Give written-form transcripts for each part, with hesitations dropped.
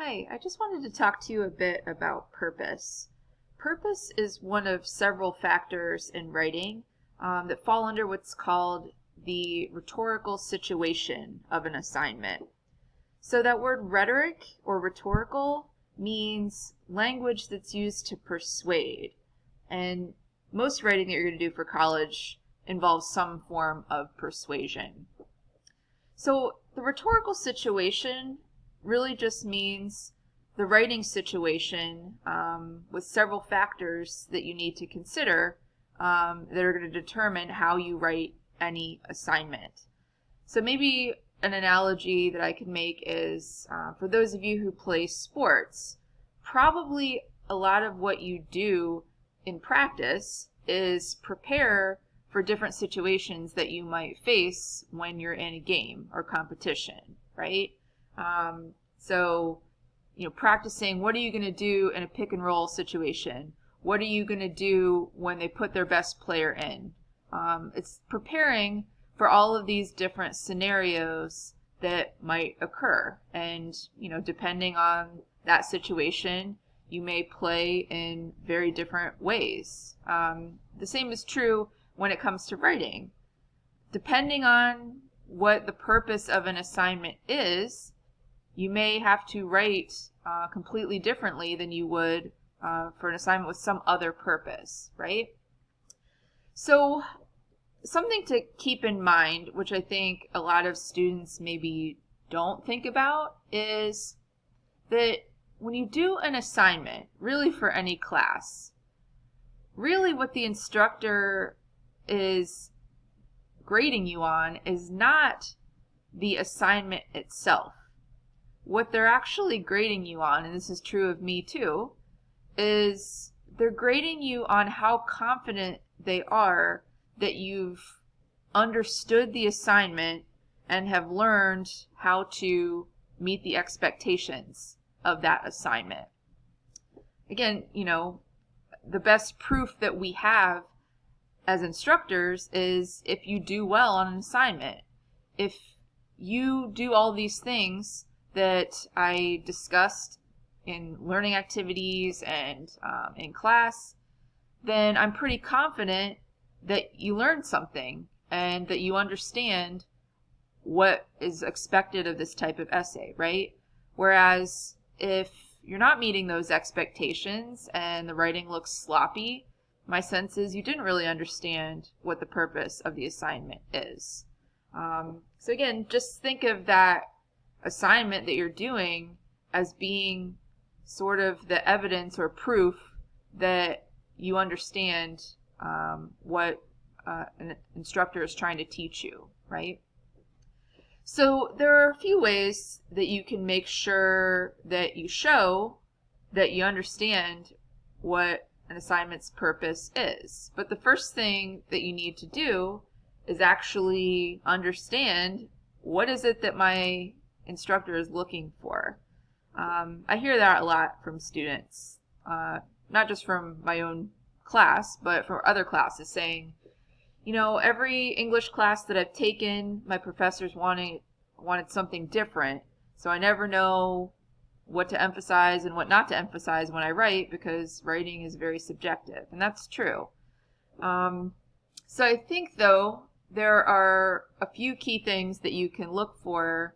Hi, I just wanted to talk to you a bit about purpose. Purpose is one of several factors in writing that fall under what's called the rhetorical situation of an assignment. So that word rhetoric or rhetorical means language that's used to persuade. And most writing that you're going to do for college involves some form of persuasion. So the rhetorical situation really just means the writing situation with several factors that you need to consider that are going to determine how you write any assignment. So maybe an analogy that I can make is for those of you who play sports, probably a lot of what you do in practice is prepare for different situations that you might face when you're in a game or competition, right? So, practicing what are you going to do in a pick and roll situation? What are you going to do when they put their best player in? It's preparing for all of these different scenarios that might occur. And, depending on that situation, you may play in very different ways. The same is true when it comes to writing. Depending on what the purpose of an assignment is, you may have to write completely differently than you would for an assignment with some other purpose, right? So something to keep in mind, which I think a lot of students maybe don't think about, is that when you do an assignment, really for any class, really what the instructor is grading you on is not the assignment itself. What they're actually grading you on, and this is true of me too, is they're grading you on how confident they are that you've understood the assignment and have learned how to meet the expectations of that assignment. Again, the best proof that we have as instructors is if you do well on an assignment. If you do all these things that I discussed in learning activities and in class, then I'm pretty confident that you learned something and that you understand what is expected of this type of essay, right? Whereas if you're not meeting those expectations and the writing looks sloppy, my sense is you didn't really understand what the purpose of the assignment is. So again, just think of that assignment that you're doing as being sort of the evidence or proof that you understand what an instructor is trying to teach you, right? So there are a few ways that you can make sure that you show that you understand what an assignment's purpose is. But the first thing that you need to do is actually understand what is it that my instructor is looking for. I hear that a lot from students, not just from my own class, but from other classes saying, every English class that I've taken, my professors wanted something different, so I never know what to emphasize and what not to emphasize when I write because writing is very subjective, and that's true. So I think, though, there are a few key things that you can look for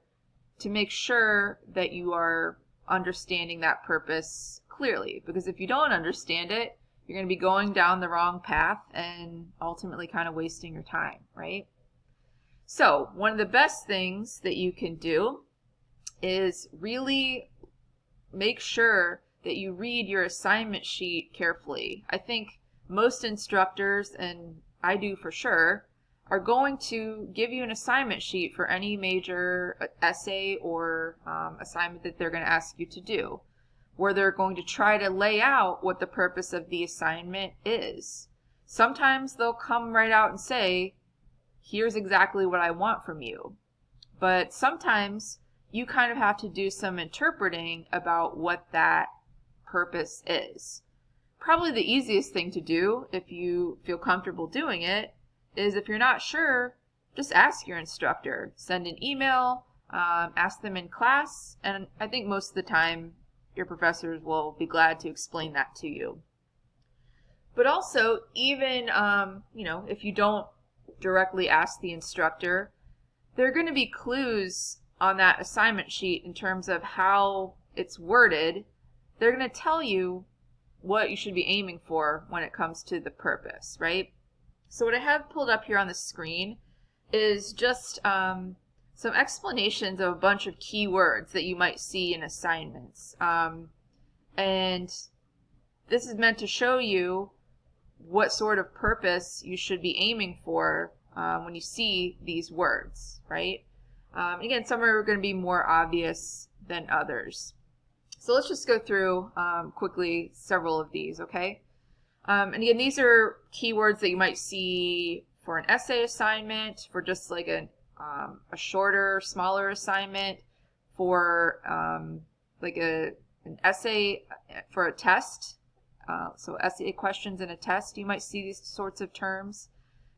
to make sure that you are understanding that purpose clearly, because if you don't understand it, you're going to be going down the wrong path and ultimately kind of wasting your time, right? So one of the best things that you can do is really make sure that you read your assignment sheet carefully. I think most instructors, and I do for sure, are going to give you an assignment sheet for any major essay or assignment that they're going to ask you to do, where they're going to try to lay out what the purpose of the assignment is. Sometimes they'll come right out and say, here's exactly what I want from you. But sometimes you kind of have to do some interpreting about what that purpose is. Probably the easiest thing to do, if you feel comfortable doing it, is if you're not sure, just ask your instructor. Send an email, ask them in class, and I think most of the time your professors will be glad to explain that to you. But also, even if you don't directly ask the instructor, there are going to be clues on that assignment sheet in terms of how it's worded. They're going to tell you what you should be aiming for when it comes to the purpose, right? So what I have pulled up here on the screen is just some explanations of a bunch of keywords that you might see in assignments. And this is meant to show you what sort of purpose you should be aiming for when you see these words, right? Again, some are going to be more obvious than others. So let's just go through quickly several of these, okay? And again, these are keywords that you might see for an essay assignment, for just like a shorter, smaller assignment, for like an essay for a test. So essay questions in a test, you might see these sorts of terms.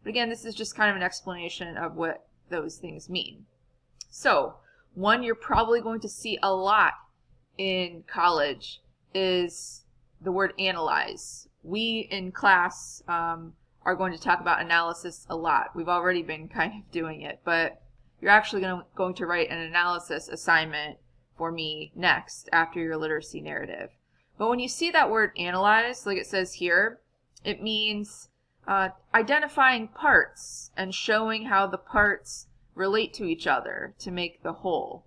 But again, this is just kind of an explanation of what those things mean. So one you're probably going to see a lot in college is the word analyze. We in class are going to talk about analysis a lot. We've already been kind of doing it, but you're actually going to write an analysis assignment for me next after your literacy narrative. But when you see that word analyze, like it says here, it means identifying parts and showing how the parts relate to each other to make the whole.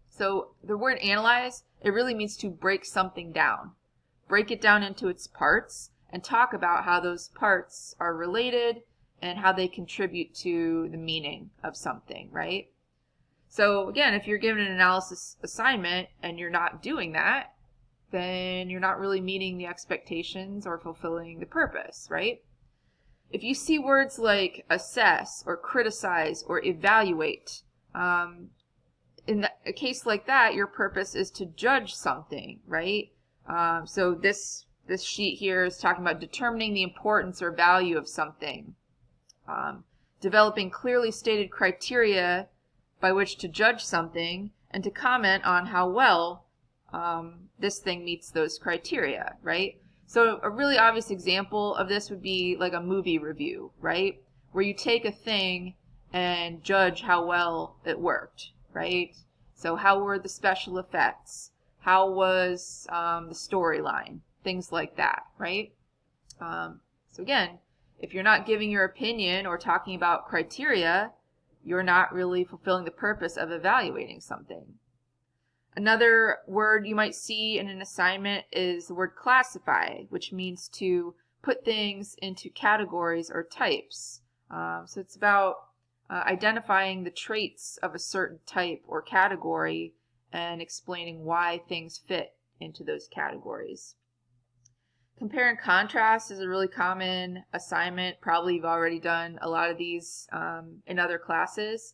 So the word analyze, it really means to break something down. Break it down into its parts and talk about how those parts are related and how they contribute to the meaning of something, right? So again, if you're given an analysis assignment and you're not doing that, then you're not really meeting the expectations or fulfilling the purpose, right? If you see words like assess or criticize or evaluate, in a case like that, your purpose is to judge something, right? So this sheet here is talking about determining the importance or value of something, developing clearly stated criteria by which to judge something and to comment on how well this thing meets those criteria, right? So a really obvious example of this would be like a movie review, right? Where you take a thing and judge how well it worked, right? So how were the special effects? How was the storyline? Things like that, right? So again, if you're not giving your opinion or talking about criteria, you're not really fulfilling the purpose of evaluating something. Another word you might see in an assignment is the word classify, which means to put things into categories or types. So it's about identifying the traits of a certain type or category and explaining why things fit into those categories. Compare and contrast is a really common assignment. Probably you've already done a lot of these in other classes.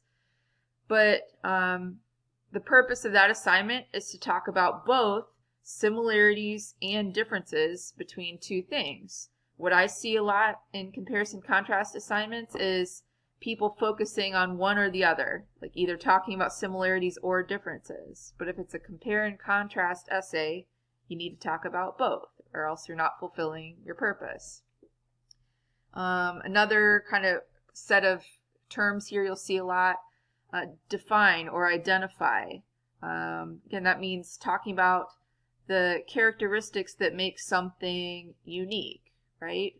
But the purpose of that assignment is to talk about both similarities and differences between two things. What I see a lot in comparison contrast assignments is people focusing on one or the other, like either talking about similarities or differences. But if it's a compare and contrast essay, you need to talk about both, or else you're not fulfilling your purpose. Another kind of set of terms here you'll see a lot, define or identify. Again, that means talking about the characteristics that make something unique, right?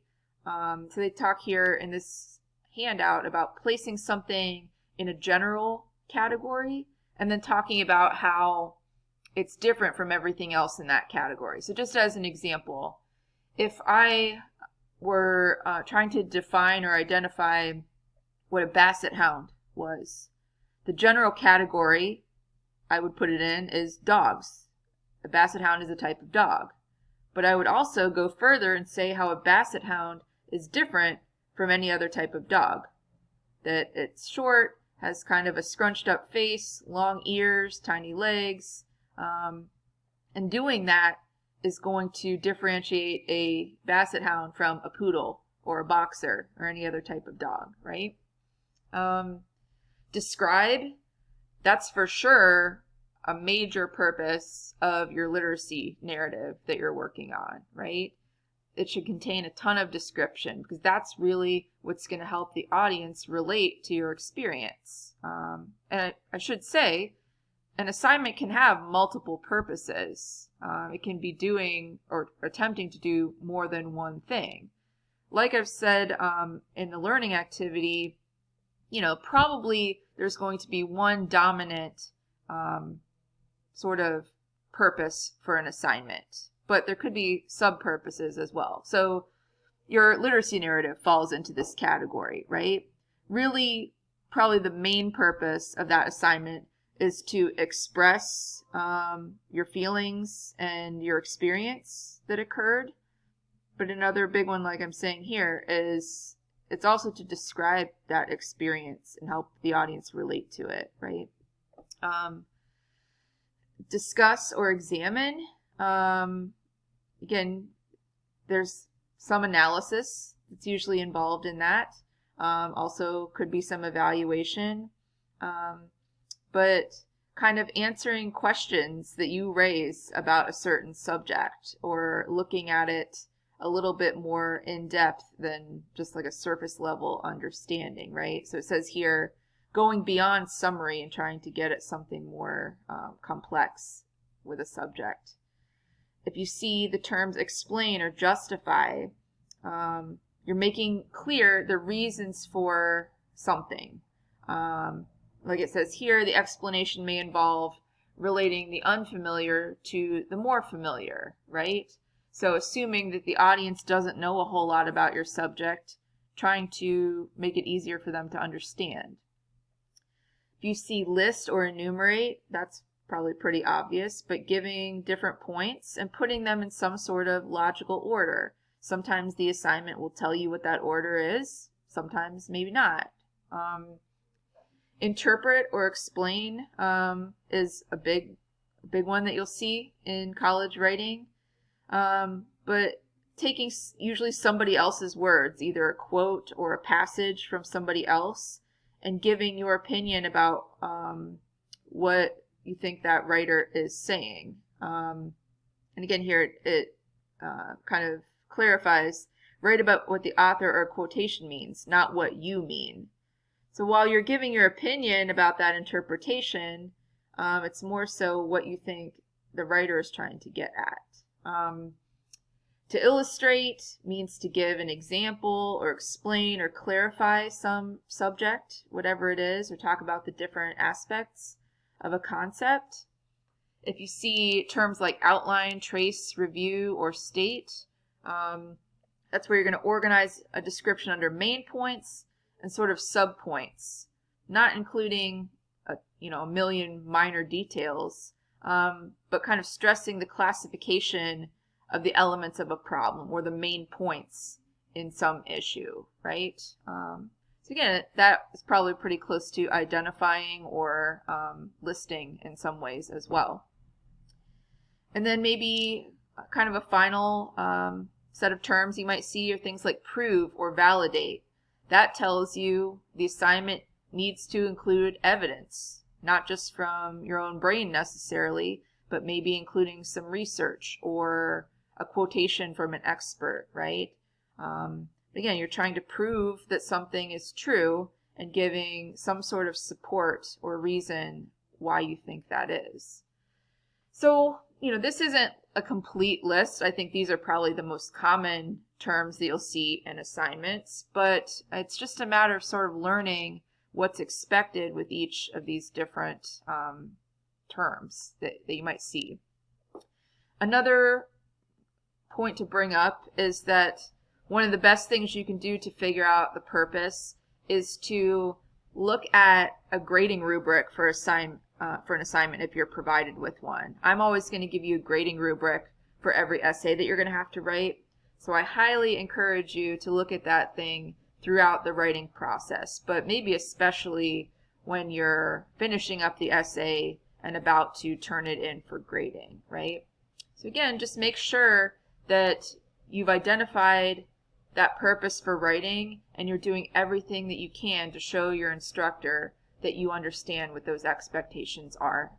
So they talk here in this handout about placing something in a general category and then talking about how it's different from everything else in that category. So just as an example, if I were trying to define or identify what a basset hound was, the general category I would put it in is dogs. A basset hound is a type of dog. But I would also go further and say how a basset hound is different from any other type of dog. That it's short, has kind of a scrunched up face, long ears, tiny legs, and doing that is going to differentiate a basset hound from a poodle or a boxer or any other type of dog, right? Describe. that's for sure a major purpose of your literacy narrative that you're working on, right? It should contain a ton of description because that's really what's going to help the audience relate to your experience. And I should say, an assignment can have multiple purposes. It can be doing or attempting to do more than one thing. Like I've said in the learning activity, probably there's going to be one dominant sort of purpose for an assignment, but there could be sub-purposes as well. So your literacy narrative falls into this category, right? Really, probably the main purpose of that assignment is to express your feelings and your experience that occurred. But another big one, like I'm saying here, is it's also to describe that experience and help the audience relate to it, right? Discuss or examine. Again, there's some analysis that's usually involved in that. Also could be some evaluation. But kind of answering questions that you raise about a certain subject or looking at it a little bit more in depth than just like a surface level understanding, right? So it says here, going beyond summary and trying to get at something more complex with a subject. If you see the terms explain or justify, you're making clear the reasons for something. Like it says here, the explanation may involve relating the unfamiliar to the more familiar, right? So assuming that the audience doesn't know a whole lot about your subject, trying to make it easier for them to understand. If you see list or enumerate, that's probably pretty obvious, but giving different points and putting them in some sort of logical order. Sometimes the assignment will tell you what that order is, sometimes maybe not. Interpret or explain is a big one that you'll see in college writing. But taking usually somebody else's words, either a quote or a passage from somebody else, and giving your opinion about what you think that writer is saying. And again, here it kind of clarifies, write about what the author or quotation means, not what you mean. So while you're giving your opinion about that interpretation, it's more so what you think the writer is trying to get at. To illustrate means to give an example or explain or clarify some subject, whatever it is, or talk about the different aspects of a concept. If you see terms like outline, trace, review, or state, that's where you're going to organize a description under main points and sort of subpoints, not including a million minor details, but kind of stressing the classification of the elements of a problem or the main points in some issue, right? So again, that is probably pretty close to identifying or listing in some ways as well. And then maybe kind of a final set of terms you might see are things like prove or validate. That tells you the assignment needs to include evidence, not just from your own brain necessarily, but maybe including some research or a quotation from an expert, right? Again, you're trying to prove that something is true and giving some sort of support or reason why you think that is. So, this isn't a complete list. I think these are probably the most common terms that you'll see in assignments, but it's just a matter of sort of learning what's expected with each of these different terms that you might see. Another point to bring up is that one of the best things you can do to figure out the purpose is to look at a grading rubric for an assignment if you're provided with one. I'm always going to give you a grading rubric for every essay that you're going to have to write. So I highly encourage you to look at that thing throughout the writing process, but maybe especially when you're finishing up the essay and about to turn it in for grading, right? So again, just make sure that you've identified that purpose for writing and you're doing everything that you can to show your instructor that you understand what those expectations are.